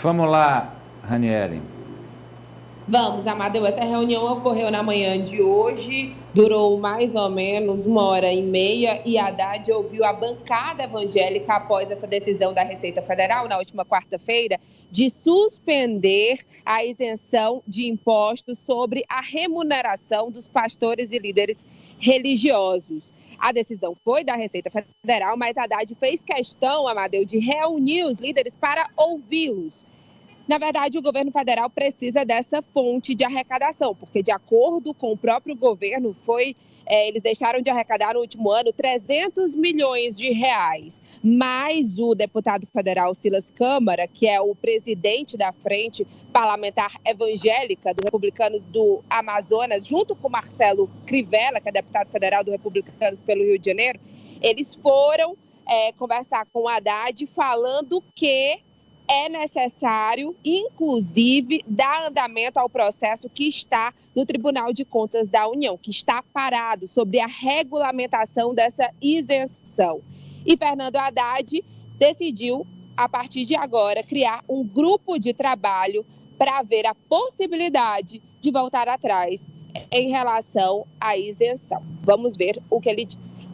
Vamos lá, Ranieri. Vamos, Amadeu, essa reunião ocorreu na manhã de hoje, durou mais ou menos 1h30 e Haddad ouviu a bancada evangélica após essa decisão da Receita Federal, na última quarta-feira, de suspender a isenção de impostos sobre a remuneração dos pastores e líderes religiosos. A decisão foi da Receita Federal, mas Haddad fez questão, Amadeu, de reunir os líderes para ouvi-los. Na verdade, o governo federal precisa dessa fonte de arrecadação, porque, de acordo com o próprio governo, eles deixaram de arrecadar no último ano 300 milhões de reais. Mas o deputado federal Silas Câmara, que é o presidente da Frente Parlamentar Evangélica dos Republicanos do Amazonas, junto com Marcelo Crivella, que é deputado federal do Republicanos pelo Rio de Janeiro, eles foram conversar com o Haddad falando que é necessário, inclusive, dar andamento ao processo que está no Tribunal de Contas da União, que está parado sobre a regulamentação dessa isenção. E Fernando Haddad decidiu, a partir de agora, criar um grupo de trabalho para ver a possibilidade de voltar atrás em relação à isenção. Vamos ver o que ele disse.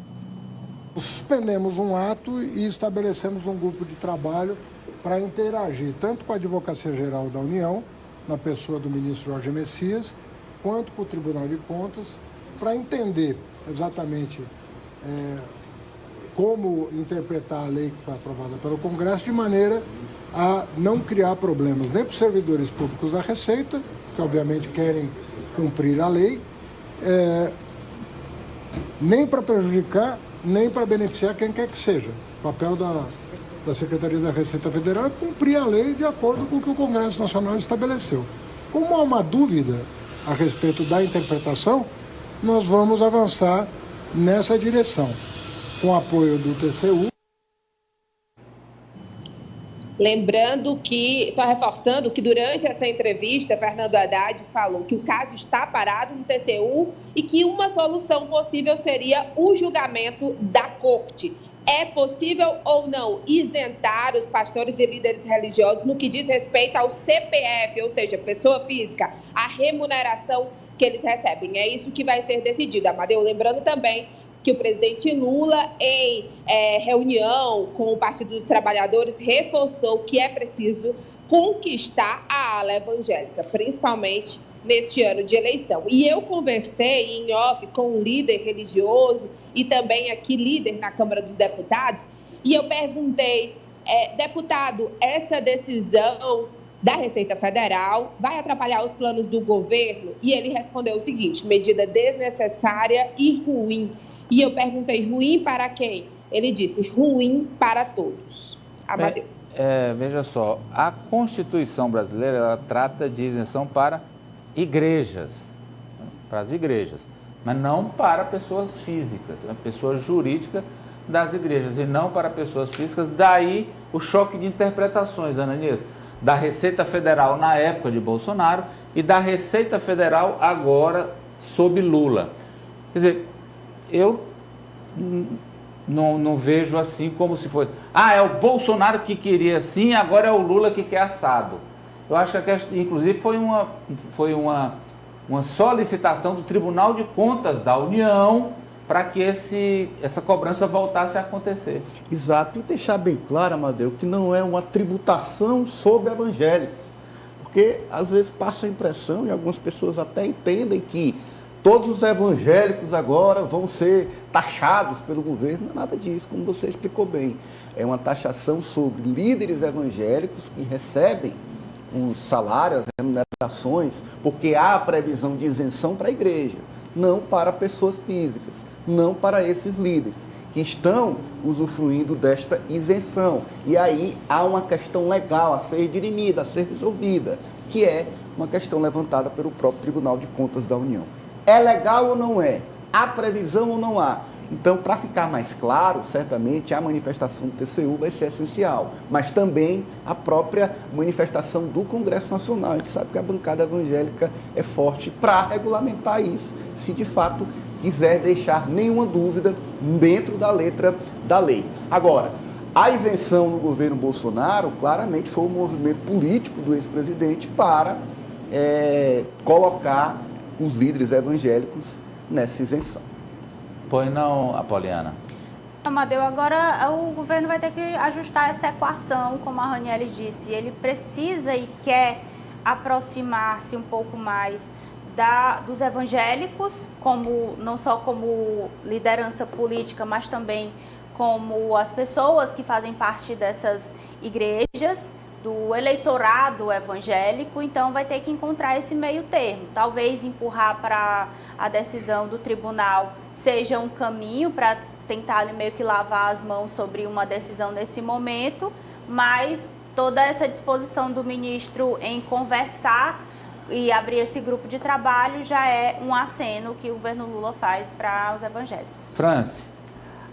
Suspendemos um ato e estabelecemos um grupo de trabalho para interagir tanto com a Advocacia Geral da União, na pessoa do ministro Jorge Messias, quanto com o Tribunal de Contas, para entender exatamente como interpretar a lei que foi aprovada pelo Congresso, de maneira a não criar problemas nem para os servidores públicos da Receita, que obviamente querem cumprir a lei, nem para prejudicar, nem para beneficiar quem quer que seja. O papel da Secretaria da Receita Federal é cumprir a lei de acordo com o que o Congresso Nacional estabeleceu. Como há uma dúvida a respeito da interpretação, nós vamos avançar nessa direção, com o apoio do TCU. Lembrando que, só reforçando que durante essa entrevista, Fernando Haddad falou que o caso está parado no TCU e que uma solução possível seria o julgamento da Corte. É possível ou não isentar os pastores e líderes religiosos no que diz respeito ao CPF, ou seja, pessoa física, a remuneração que eles recebem? É isso que vai ser decidido, Amadeu. Lembrando também que o presidente Lula, em reunião com o Partido dos Trabalhadores, reforçou que é preciso conquistar a ala evangélica, principalmente neste ano de eleição. E eu conversei em off com um líder religioso e também aqui líder na Câmara dos Deputados, e eu perguntei, deputado, essa decisão da Receita Federal vai atrapalhar os planos do governo? E ele respondeu o seguinte: medida desnecessária e ruim. E eu perguntei, ruim para quem? Ele disse, ruim para todos. Amadeu. Veja só, a Constituição brasileira, ela trata de isenção para igrejas, para as igrejas, mas não para pessoas físicas, pessoas jurídicas das igrejas, e não para pessoas físicas. Daí o choque de interpretações, Ananias, da Receita Federal na época de Bolsonaro e da Receita Federal agora sob Lula. Quer dizer, eu não vejo assim como se fosse, é o Bolsonaro que queria assim, agora é o Lula que quer assado. Eu acho que, inclusive, foi uma solicitação do Tribunal de Contas da União para que essa cobrança voltasse a acontecer. Exato. E deixar bem claro, Amadeu, que não é uma tributação sobre evangélicos. Porque, às vezes, passa a impressão, e algumas pessoas até entendem, que todos os evangélicos agora vão ser taxados pelo governo. Não é nada disso, como você explicou bem. É uma taxação sobre líderes evangélicos que recebem os salários, as remunerações, porque há a previsão de isenção para a igreja, não para pessoas físicas, não para esses líderes que estão usufruindo desta isenção. E aí há uma questão legal a ser dirimida, a ser resolvida, que é uma questão levantada pelo próprio Tribunal de Contas da União. É legal ou não é? Há previsão ou não há? Então, para ficar mais claro, certamente a manifestação do TCU vai ser essencial, mas também a própria manifestação do Congresso Nacional. A gente sabe que a bancada evangélica é forte para regulamentar isso, se de fato quiser deixar nenhuma dúvida dentro da letra da lei. Agora, A isenção no governo Bolsonaro, claramente, foi um movimento político do ex-presidente para colocar os líderes evangélicos nessa isenção. Pois não, Apoliana? Amadeu, agora o governo vai ter que ajustar essa equação, como a Raniele disse. Ele precisa e quer aproximar-se um pouco mais dos evangélicos, não só como liderança política, mas também como as pessoas que fazem parte dessas igrejas, do eleitorado evangélico. Então vai ter que encontrar esse meio termo. Talvez empurrar para a decisão do tribunal seja um caminho para tentar meio que lavar as mãos sobre uma decisão nesse momento, mas toda essa disposição do ministro em conversar e abrir esse grupo de trabalho já é um aceno que o governo Lula faz para os evangélicos. Franci.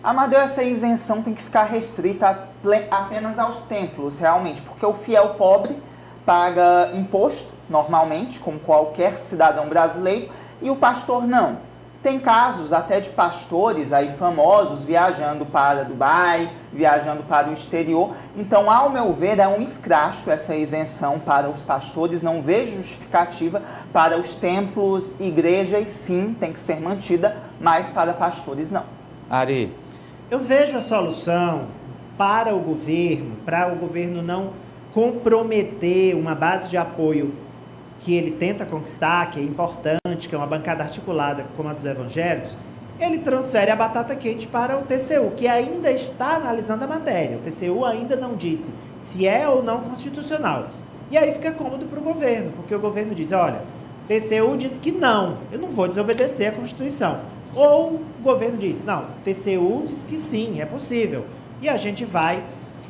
Amadeu, essa isenção tem que ficar restrita apenas aos templos, realmente, porque o fiel pobre paga imposto, normalmente, como qualquer cidadão brasileiro, e o pastor não. Tem casos até de pastores aí famosos viajando para Dubai, viajando para o exterior. Então, ao meu ver, é um escracho essa isenção para os pastores. Não vejo justificativa para os templos, igrejas, sim, tem que ser mantida, mas para pastores, não. Ari. Eu vejo a solução para o governo não comprometer uma base de apoio que ele tenta conquistar, que é importante, que é uma bancada articulada como a dos evangélicos. Ele transfere a batata quente para o TCU, que ainda está analisando a matéria. O TCU ainda não disse se é ou não constitucional. E aí fica cômodo para o governo, porque o governo diz, olha, o TCU diz que não, eu não vou desobedecer a Constituição. Ou o governo diz, não, o TCU diz que sim, é possível. E a gente vai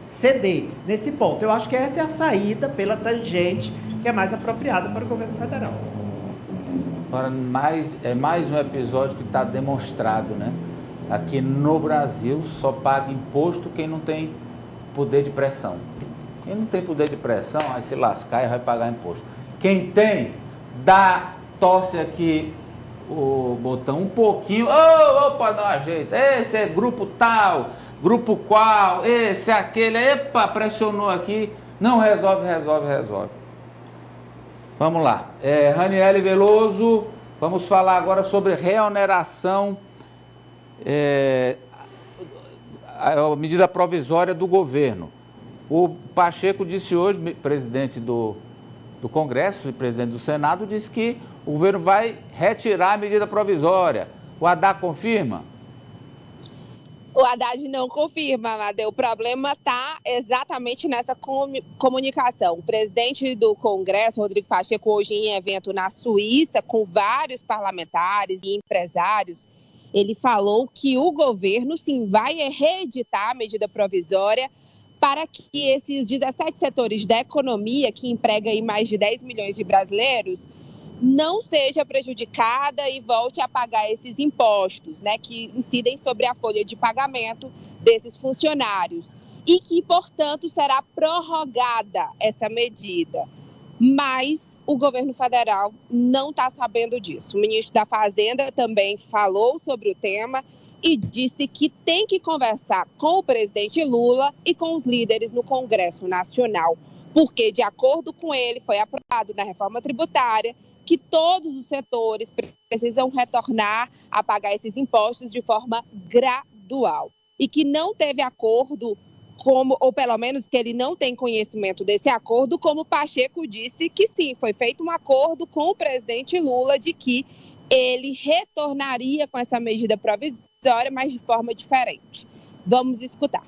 ceder nesse ponto. Eu acho que essa é a saída pela tangente que é mais apropriada para o governo federal. Agora, mais um episódio que está demonstrado, né? Aqui no Brasil só paga imposto quem não tem poder de pressão. Quem não tem poder de pressão, vai se lascar e vai pagar imposto. Quem tem, torce aqui o botão um pouquinho, opa, dá um jeito, esse é grupo tal, grupo qual, esse, aquele, epa, pressionou aqui, não resolve. Vamos lá, Raniele Veloso, vamos falar agora sobre reoneração, a medida provisória do governo. O Pacheco disse hoje, presidente do Congresso e presidente do Senado, disse que o governo vai retirar a medida provisória. O Haddad confirma? O Haddad não confirma, Amadeu. O problema está exatamente nessa comunicação. O presidente do Congresso, Rodrigo Pacheco, hoje em evento na Suíça, com vários parlamentares e empresários, ele falou que o governo, sim, vai reeditar a medida provisória para que esses 17 setores da economia, que emprega aí mais de 10 milhões de brasileiros, não seja prejudicada e volte a pagar esses impostos, né, que incidem sobre a folha de pagamento desses funcionários. E que, portanto, será prorrogada essa medida. Mas o governo federal não está sabendo disso. O ministro da Fazenda também falou sobre o tema e disse que tem que conversar com o presidente Lula e com os líderes no Congresso Nacional, porque, de acordo com ele, foi aprovado na reforma tributária que todos os setores precisam retornar a pagar esses impostos de forma gradual. E que não teve acordo, ou pelo menos que ele não tem conhecimento desse acordo, como o Pacheco disse que sim, foi feito um acordo com o presidente Lula de que ele retornaria com essa medida provisória, mas de forma diferente. Vamos escutar.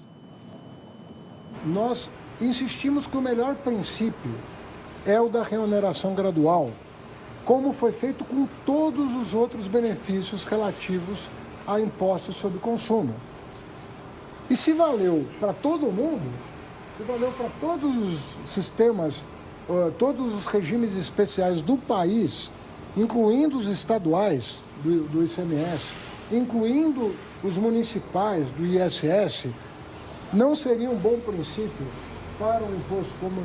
Nós insistimos que o melhor princípio é o da reoneração gradual, como foi feito com todos os outros benefícios relativos a impostos sobre consumo. E se valeu para todo mundo, se valeu para todos os sistemas, todos os regimes especiais do país, incluindo os estaduais do ICMS, incluindo os municipais do ISS, não seria um bom princípio para um imposto como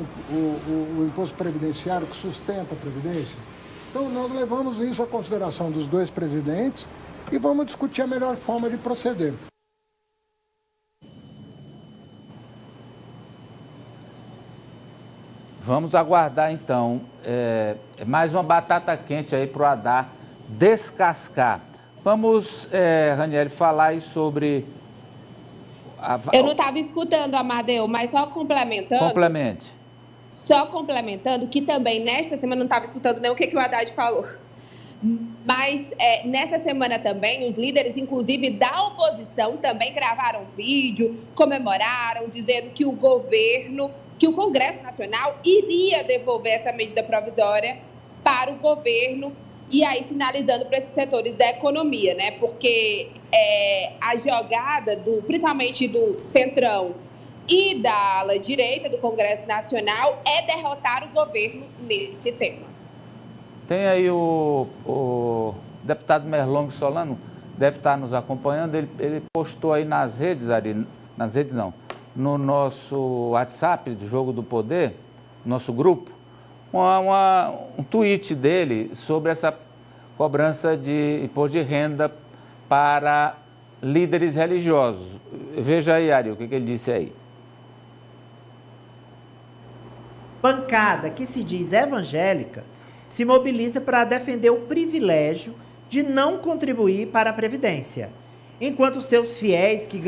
o imposto previdenciário que sustenta a Previdência? Então, nós levamos isso à consideração dos dois presidentes e vamos discutir a melhor forma de proceder. Vamos aguardar, então, mais uma batata quente aí para o Haddad descascar. Vamos, Ranieri, falar aí sobre... Eu não estava escutando, Amadeu, mas só complementando... Complemente. Só complementando, que também nesta semana não estava escutando nem o que o Haddad falou. Mas nessa semana também, os líderes, inclusive da oposição, também gravaram vídeo, comemoraram, dizendo que o governo, que o Congresso Nacional iria devolver essa medida provisória para o governo, e aí sinalizando para esses setores da economia, né? Porque a jogada, principalmente do Centrão e da ala direita do Congresso Nacional, é derrotar o governo nesse tema. Tem aí o deputado Merlong Solano, deve estar nos acompanhando, ele postou aí nas redes, Ari, nas redes não, no nosso WhatsApp do Jogo do Poder, nosso grupo, um tweet dele sobre essa cobrança de imposto de renda para líderes religiosos. Veja aí, Ari, o que ele disse aí. Bancada que se diz evangélica se mobiliza para defender o privilégio de não contribuir para a Previdência, enquanto seus fiéis que